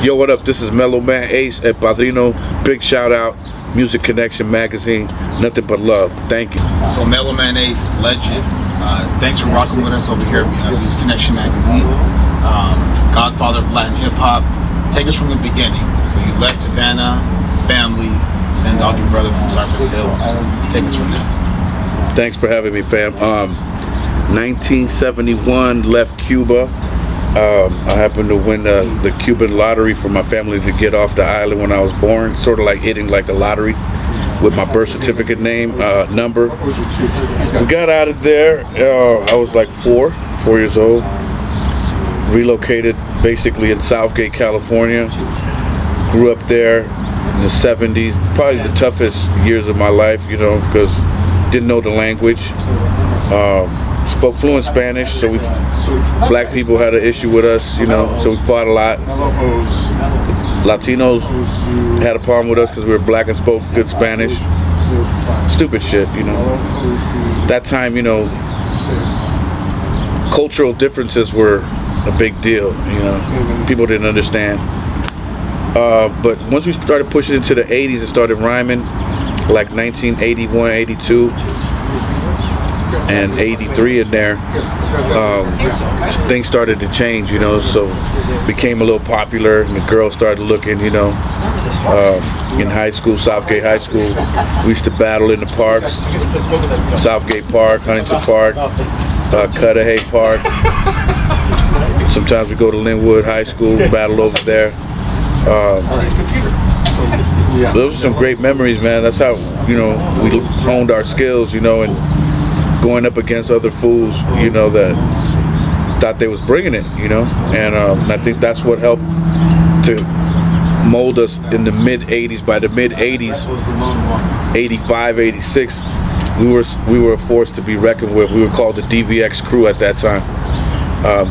Yo, what up? This is Mellow Man Ace at Padrino. Big shout out, Music Connection Magazine. Nothing but love. Thank you. So Mellow Man Ace, legend. Thanks for rocking with us over here at Music Connection Magazine. Godfather of Latin hip hop. Take us from the beginning. So you left Havana, family, send dog your brother from Cypress Hill. Take us from there. Thanks for having me, fam. 1971, left Cuba. I happened to win the Cuban lottery for my family to get off the island when I was born, sort of like hitting like a lottery with my birth certificate name, number. We got out of there, I was like four years old, relocated basically in Southgate, California, grew up there in the 70s, probably the toughest years of my life, you know, because didn't know the language. Spoke fluent Spanish, so black people had an issue with us, you know, so we fought a lot. Latinos had a problem with us because we were black and spoke good Spanish. Stupid shit, you know. That time, you know, cultural differences were a big deal, you know. People didn't understand. But once we started pushing into the 80s and started rhyming, like 1981, 82, and 83 in there, things started to change, you know, so became a little popular and the girls started looking, you know. In high school, Southgate High School, we used to battle in the parks, Southgate Park, Huntington Park, Cudahy Park. Sometimes we go to Linwood High School, battle over there. Those are some great memories, man. That's how, you know, we honed our skills, you know, and going up against other fools, you know, that thought they was bringing it, you know, and I think that's what helped to mold us in the mid 80s. By the mid 80s, 85, 86, we were a force to be reckoned with. We were called the DVX crew at that time.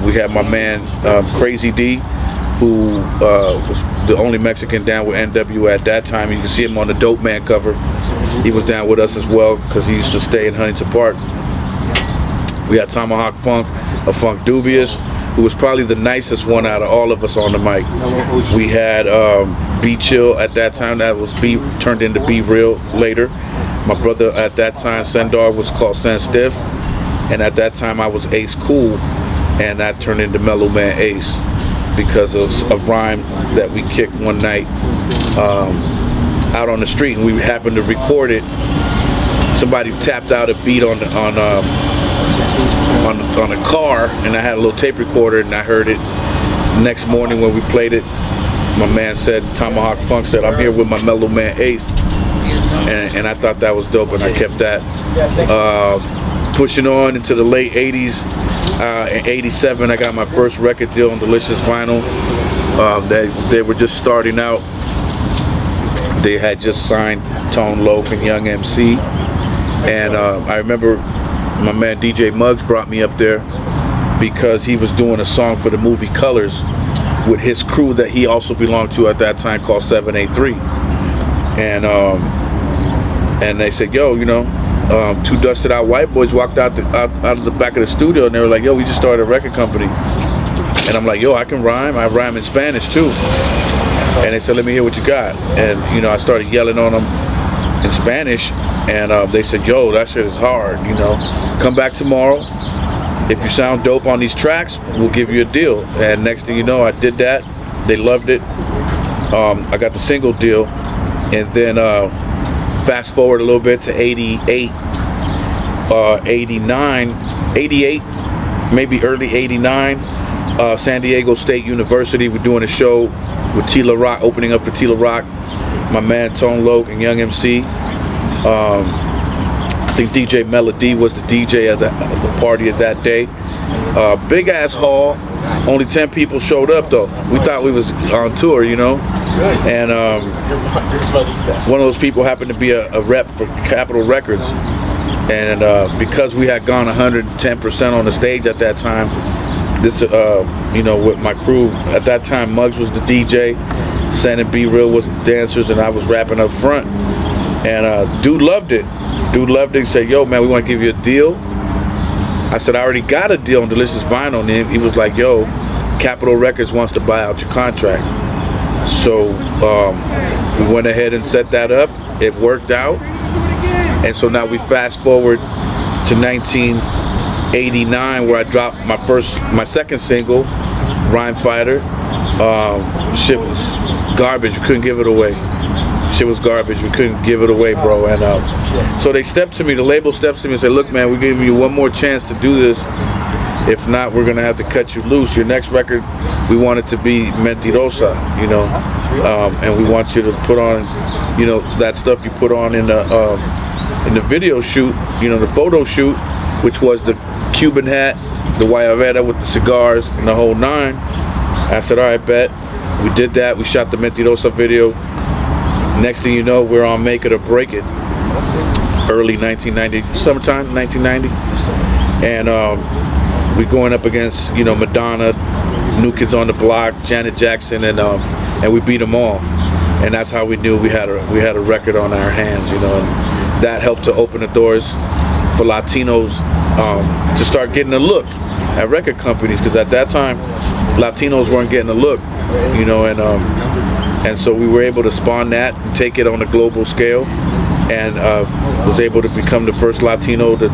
We had my man Crazy D, who was the only Mexican down with NW at that time. You can see him on the Dope Man cover. He was down with us as well because he used to stay in Huntington Park. We had Tomahawk Funk, a Funk Dubious, who was probably the nicest one out of all of us on the mic. We had B Chill at that time, that was B, turned into Be Real later. My brother at that time, Sendar, was called Sen Stiff, and at that time I was Ace Cool, and that turned into Mellow Man Ace because of a rhyme that we kicked one night out on the street, and we happened to record it. Somebody tapped out a beat on a car, and I had a little tape recorder, and I heard it. Next morning when we played it, my man said, Tomahawk Funk said, I'm here with my Mellow Man Ace, and I thought that was dope, and I kept that. Pushing on into the late 80s, in 87 I got my first record deal on Delicious Vinyl. They were just starting out. They had just signed Tone Loc and Young MC, and I remember my man DJ Muggs brought me up there because he was doing a song for the movie Colors with his crew that he also belonged to at that time called 783, and they said, yo, you know, two dusted out white boys walked out of the back of the studio, and they were like, yo, we just started a record company. And I'm like, yo, I can rhyme. I rhyme in Spanish too. And they said, let me hear what you got. And, you know, I started yelling on them in Spanish, and they said, yo, that shit is hard, you know. Come back tomorrow. If you sound dope on these tracks, we'll give you a deal. And next thing you know, I did that. They loved it. I got the single deal. And then fast forward a little bit to 88, 89, 88, maybe early 89. San Diego State University, we're doing a show with Tila Rock, opening up for Tila Rock, my man Tone Loc and Young MC. I think DJ Melody was the DJ at the party of that day. Big ass hall, only 10 people showed up though. We thought we was on tour, you know. And one of those people happened to be a rep for Capitol Records. And because we had gone 110% on the stage at that time, this, you know, with my crew at that time, Muggs was the DJ, Sen and Be Real was the dancers, and I was rapping up front. And dude loved it. He said, yo, man, we want to give you a deal. I said, I already got a deal on Delicious Vinyl. And he was like, yo, Capitol Records wants to buy out your contract. So we went ahead and set that up. It worked out, and so now we fast forward to 1989, where I dropped my second single, Rhyme Fighter. Shit was garbage. We couldn't give it away. Shit was garbage. We couldn't give it away, bro. And so they stepped to me. The label steps to me and said, "Look, man, we're giving you one more chance to do this. If not, we're gonna have to cut you loose. Your next record, we want it to be Mentirosa, you know, and we want you to put on, you know, that stuff you put on in the video shoot, you know, the photo shoot, which was the Cuban hat, the Guayabera with the cigars, and the whole nine." I said, "All right, bet." We did that. We shot the Mentirosa video. Next thing you know, we're on Make It or Break It, early 1990, summertime 1990, and we're going up against, you know, Madonna, New Kids on the Block, Janet Jackson, and we beat them all. And that's how we knew we had a record on our hands, you know. And that helped to open the doors for Latinos to start getting a look at record companies, because at that time Latinos weren't getting a look, you know, and so we were able to spawn that and take it on a global scale, and was able to become the first Latino to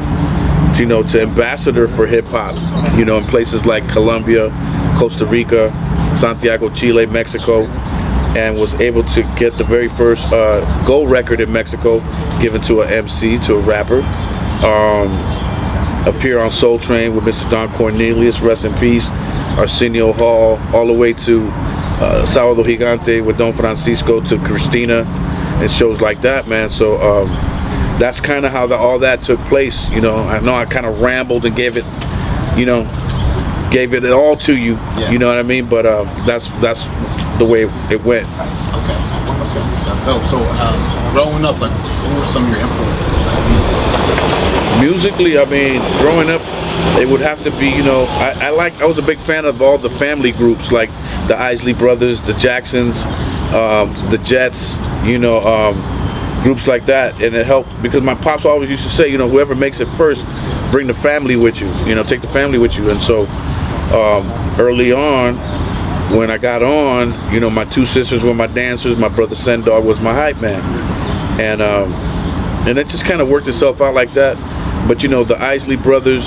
ambassador for hip hop, you know, in places like Colombia, Costa Rica, Santiago, Chile, Mexico, and was able to get the very first gold record in Mexico given to an MC, to a rapper. Appear on Soul Train with Mr. Don Cornelius, rest in peace, Arsenio Hall, all the way to Sábado Gigante with Don Francisco, to Christina, and shows like that, man. So that's kind of how all that took place, you know. I know I kind of rambled and gave it all to you, yeah. You know what I mean? But that's the way it went. Okay, that's dope. So growing up, like, what were some of your influences, like, musically? I mean, growing up, it would have to be, you know, I was a big fan of all the family groups, like the Isley Brothers, the Jacksons, the Jets, you know, groups like that. And it helped because my pops always used to say, you know, whoever makes it first, bring the family with you, you know, take the family with you. And so early on, when I got on, you know, my two sisters were my dancers, my brother Sendog was my hype man, and it just kind of worked itself out like that. But you know, the Isley Brothers,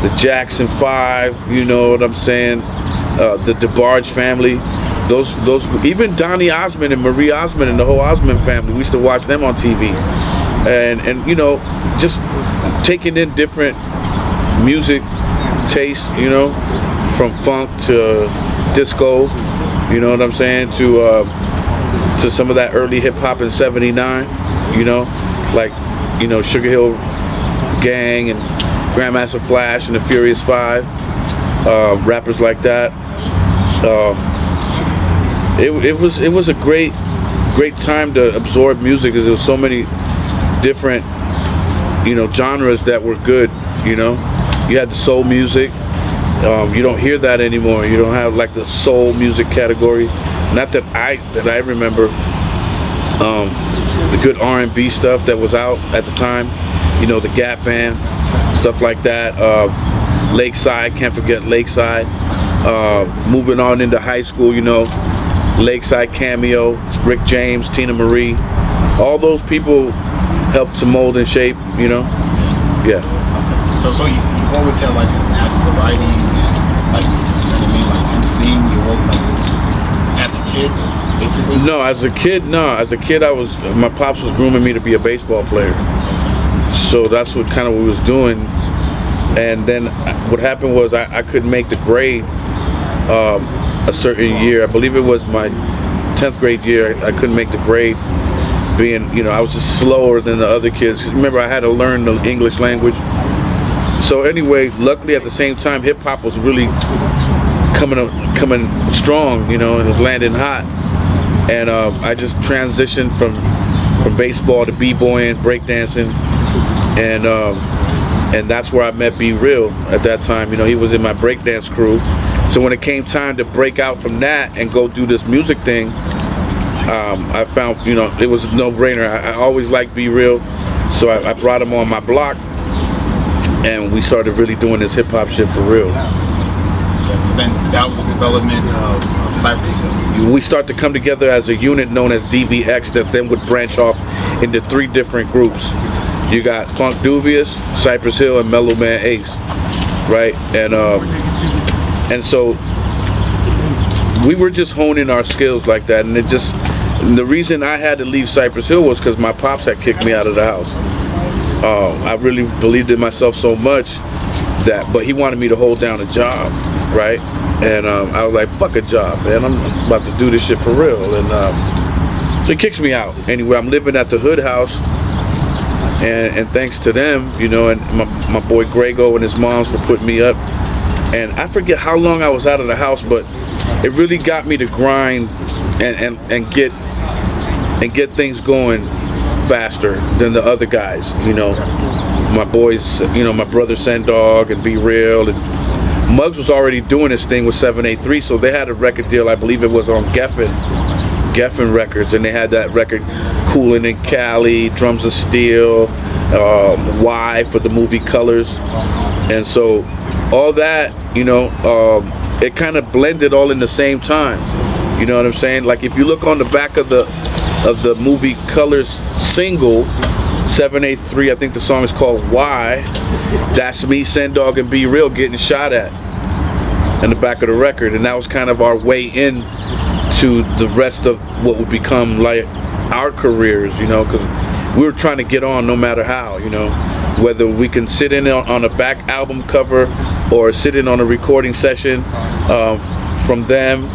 the Jackson Five, you know what I'm saying, the DeBarge family, those even Donnie Osmond and Marie Osmond and the whole Osmond family, we used to watch them on TV, and you know, just taking in different music tastes, you know, from funk to disco, you know what I'm saying, to some of that early hip hop in '79, you know, like, you know, Sugar Hill Gang and Grandmaster Flash and the Furious Five, rappers like that. It was a great time to absorb music, because there was so many different, you know, genres that were good, you know. You had the soul music. You don't hear that anymore. You don't have like the soul music category. Not that I remember. The good R&B stuff that was out at the time. You know, the Gap Band, stuff like that. Lakeside, can't forget Lakeside. Moving on into high school, you know, Lakeside Cameo, Rick James, Tina Marie. All those people helped to mold and shape, you know. Yeah. So you've always had like this knack for writing and, like, you know what I mean, like emceeing. You wrote, like, as a kid, basically? No, as a kid, my pops was grooming me to be a baseball player. So that's what we was doing. And then what happened was I couldn't make the grade a certain year. I believe it was my 10th grade year. I couldn't make the grade, being, you know, I was just slower than the other kids. Remember, I had to learn the English language. So anyway, luckily at the same time, hip hop was really coming strong, you know, and it was landing hot. And I just transitioned from baseball to b-boying, breakdancing, and that's where I met Be Real at that time. You know, he was in my breakdance crew. So when it came time to break out from that and go do this music thing, I found, you know, it was a no-brainer. I always liked Be Real, so I brought him on my block. And we started really doing this hip hop shit for real. So then that was the development of Cypress Hill. We start to come together as a unit known as DVX that then would branch off into 3 different groups. You got Funk Dubious, Cypress Hill, and Mellow Man Ace, right? And so we were just honing our skills like that, and the reason I had to leave Cypress Hill was because my pops had kicked me out of the house. I really believed in myself so much but he wanted me to hold down a job, right? And I was like, fuck a job, man. I'm about to do this shit for real. And so he kicks me out. Anyway, I'm living at the Hood House, and thanks to them, you know, and my boy Grego and his moms for putting me up. And I forget how long I was out of the house, but it really got me to grind and get things going faster than the other guys, you know. My boys, you know, my brother Sendog and Be Real, and Muggs was already doing his thing with 783, so they had a record deal. I believe it was on Geffen Records, and they had that record Coolin' in Cali, Drums of Steel, Y for the movie Colors. And so all that, you know, it kind of blended all in the same time. You know what I'm saying? Like if you look on the back of the movie Colors single, 783, I think the song is called Y. That's me, Sendog, and Be Real getting shot at in the back of the record, and that was kind of our way in to the rest of what would become like our careers, you know, because we were trying to get on no matter how, you know, whether we can sit in on a back album cover or sit in on a recording session from them.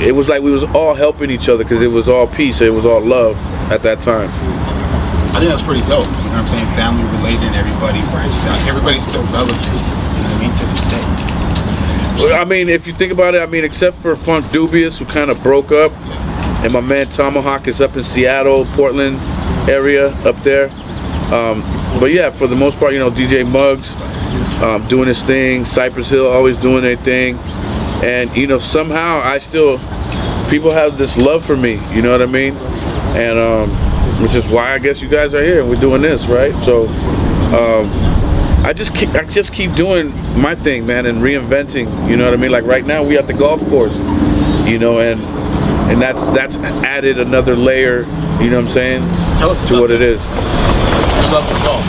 It was like we was all helping each other because it was all peace, it was all love at that time. I think that's pretty dope. You know what I'm saying? Family related, and everybody branches out. Everybody's still relevant. You know what I mean? To this day. Well, I mean, if you think about it, I mean, except for Funk Dubious, who kind of broke up, and my man Tomahawk is up in Seattle, Portland area up there. But yeah, for the most part, you know, DJ Muggs doing his thing, Cypress Hill always doing their thing, and you know, somehow people have this love for me. You know what I mean? And which is why I guess you guys are here. We're doing this, right? So I just keep doing my thing, man, and reinventing. You know what I mean? Like right now, we at the golf course, you know, and that's added another layer. You know what I'm saying? Tell us to what it is. You love to golf.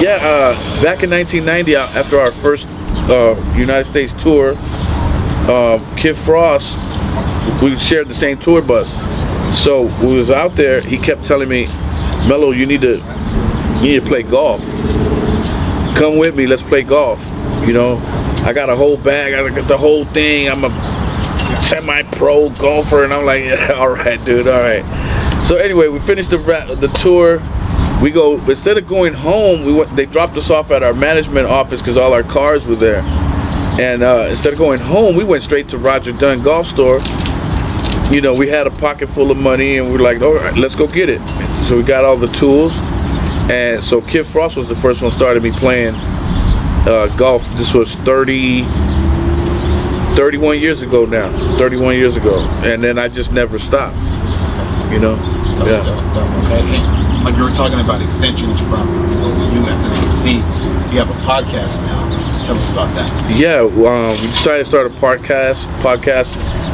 Yeah, back in 1990, after our first United States tour, Kid Frost, we shared the same tour bus. So we was out there, he kept telling me, Mello, you need to play golf. Come with me, let's play golf. You know, I got a whole bag, I got the whole thing. I'm a semi-pro golfer, and I'm like, yeah, all right, dude, all right. So anyway, we finished the tour. We go, instead of going home, they dropped us off at our management office because all our cars were there. And instead of going home, we went straight to Roger Dunn Golf Store. You know, we had a pocket full of money, and we're like, all right, let's go get it. So we got all the tools, and so Kid Frost was the first one started me playing golf. This was 31 years ago now, 31 years ago, and then I just never stopped, you know. Yeah. Okay. Like you were talking about extensions from you as an MC, you have a podcast now. Tell us about that. Yeah, we decided to start a podcast.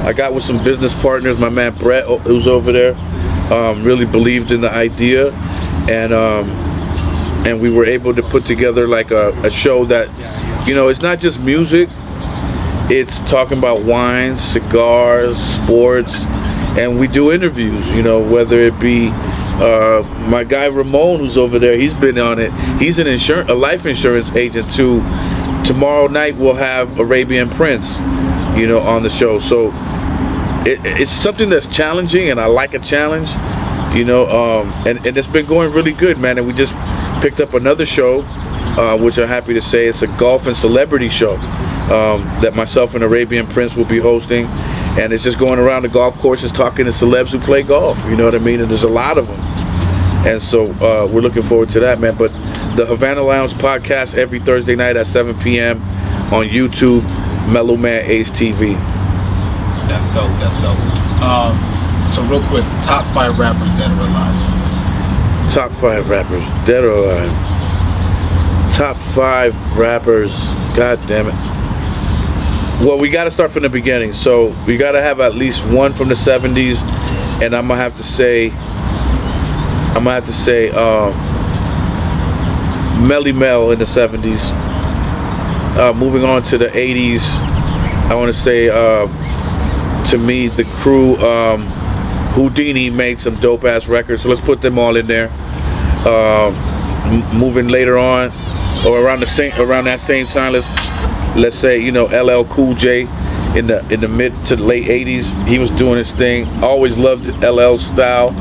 I got with some business partners. My man Brett, who's over there, really believed in the idea, and we were able to put together like a show that, you know, it's not just music. It's talking about wines, cigars, sports, and we do interviews. You know, whether it be my guy Ramon, who's over there, he's been on it. He's a life insurance agent too. Tomorrow night we'll have Arabian Prince, you know, on the show. So it's something that's challenging, and I like a challenge, you know, and it's been going really good, man. And we just picked up another show, which I'm happy to say it's a golf and celebrity show that myself and Arabian Prince will be hosting, and it's just going around the golf courses talking to celebs who play golf, you know what I mean? And there's a lot of them, and so we're looking forward to that, man. But the Havana Lounge podcast every Thursday night at 7 p.m. on YouTube, Mellow Man Ace TV. That's dope. That's dope. So real quick, top 5 rappers dead or alive. Top 5 rappers dead or alive. Top 5 rappers. God damn it. Well, we got to start from the beginning. So we got to have at least one from the 70s, and I'm gonna have to say Melly Mel in the 70s. Moving on to the 80s, I want to say to me the crew Houdini made some dope ass records, so let's put them all in there. Moving later on, or around that same time, let's say, you know, LL Cool J in the mid to the late 80s. He was doing his thing. Always loved LL's style.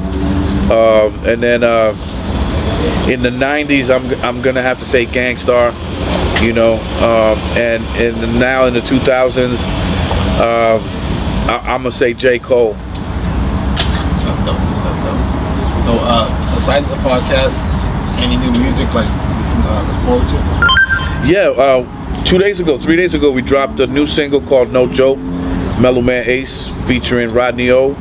And then in the 90s, I'm gonna have to say Gangstar, you know, and now in the 2000s, I'm gonna say J. Cole. That's dope. That's dope. So besides the podcast, any new music like we can look forward to? Yeah, 3 days ago, we dropped a new single called No Joke, Mellow Man Ace, featuring Rodney O,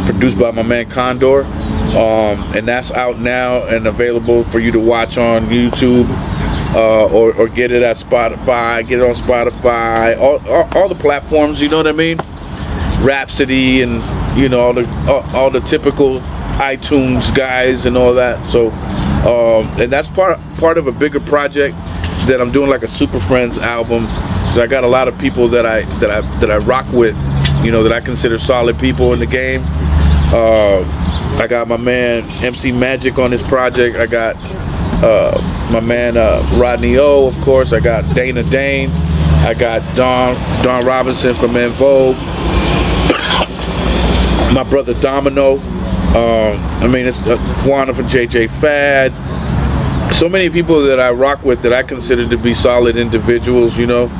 produced by my man Condor. And that's out now and available for you to watch on YouTube, or get it at Spotify, get it on Spotify, all the platforms, you know what I mean? Rhapsody and, you know, all the typical iTunes guys and all that. So and that's part of a bigger project that I'm doing, like a Super Friends album, because I got a lot of people that I rock with, you know, that I consider solid people in the game. I got my man MC Magic on this project. I got my man Rodney O, of course. I got Dana Dane. I got Don Robinson from En Vogue. My brother Domino. I mean, it's Juana from JJ Fad. So many people that I rock with that I consider to be solid individuals, you know.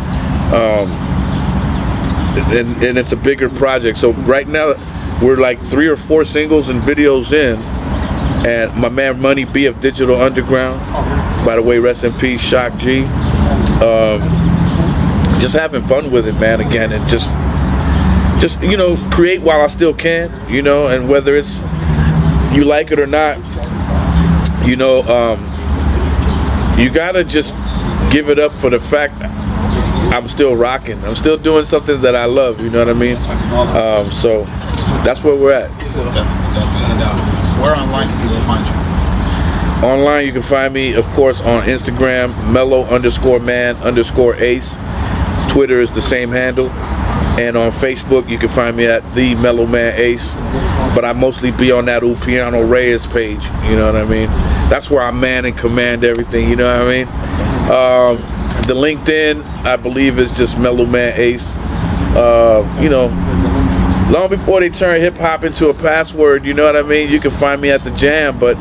And it's a bigger project. So right now we're like 3 or 4 singles and videos in, and my man Money B of Digital Underground, by the way, rest in peace, Shock G. Just having fun with it, man. Again, and just you know, create while I still can, you know, and whether it's you like it or not, you know, you gotta just give it up for the fact I'm still rocking. I'm still doing something that I love, you know what I mean? So that's where we're at. Definitely. And where online can people find you? Online, you can find me, of course, on Instagram, mellow_man_ace. Twitter is the same handle. And on Facebook, you can find me at the Mellow Man Ace. But I mostly be on that Piano Reyes page, you know what I mean? That's where I man and command everything, you know what I mean? The LinkedIn, I believe, is just Mellow Man Ace. You know, long before they turn hip hop into a password, you know what I mean? You can find me at the Jam, but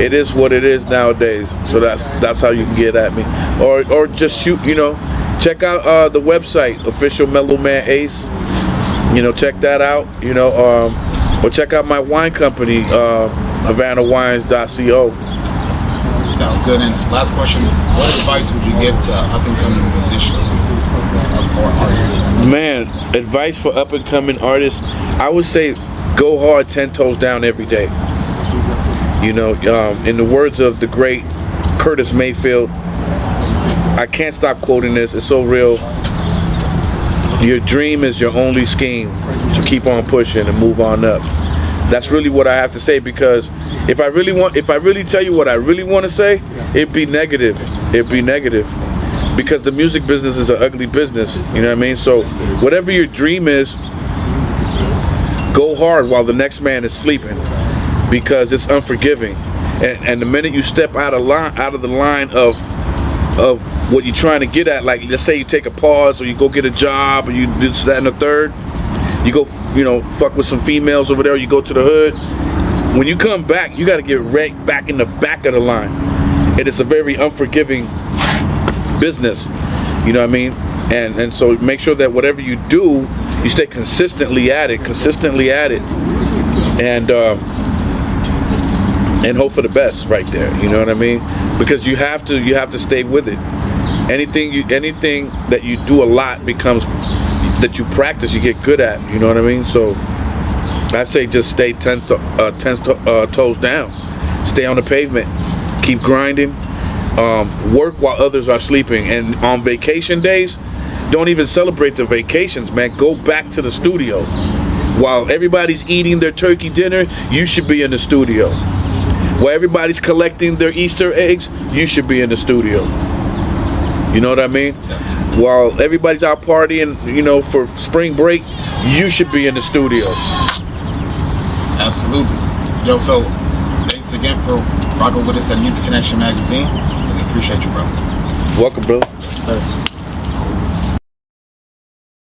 it is what it is nowadays. So that's how you can get at me, or just shoot. You know, check out the website, official Mellow Man Ace. You know, check that out. You know, or check out my wine company, HavanaWines.co. Sounds good. And last question: what advice would you give to up-and-coming musicians or artists? Man, advice for up-and-coming artists, I would say go hard 10 toes down every day. You know, in the words of the great Curtis Mayfield, I can't stop quoting this, it's so real. Your dream is your only scheme, so keep on pushing and move on up. That's really what I have to say, because if I really tell you what I really want to say, it'd be negative. Because the music business is an ugly business, you know what I mean? So whatever your dream is, go hard while the next man is sleeping, because it's unforgiving. And the minute you step out of the line of what you're trying to get at, like let's say you take a pause or you go get a job or you do this, that, and the third, you go, you know, fuck with some females over there, you go to the hood. When you come back, you got to get right back in the back of the line. And it's a very unforgiving business, you know what I mean? And so make sure that whatever you do, you stay consistently at it, and hope for the best right there, you know what I mean? Because you have to stay with it. Anything that you do a lot becomes, that you practice, you get good at, you know what I mean? So I say just stay 10 toes down, stay on the pavement, keep grinding, work while others are sleeping. And on vacation days, don't even celebrate the vacations, man. Go back to the studio. While everybody's eating their turkey dinner, you should be in the studio. While everybody's collecting their Easter eggs, you should be in the studio. You know what I mean? While everybody's out partying, you know, for spring break, you should be in the studio. Absolutely. Joe, so thanks again for rocking with us at Music Connection Magazine. Really appreciate you, bro. Welcome, bro. Yes, sir.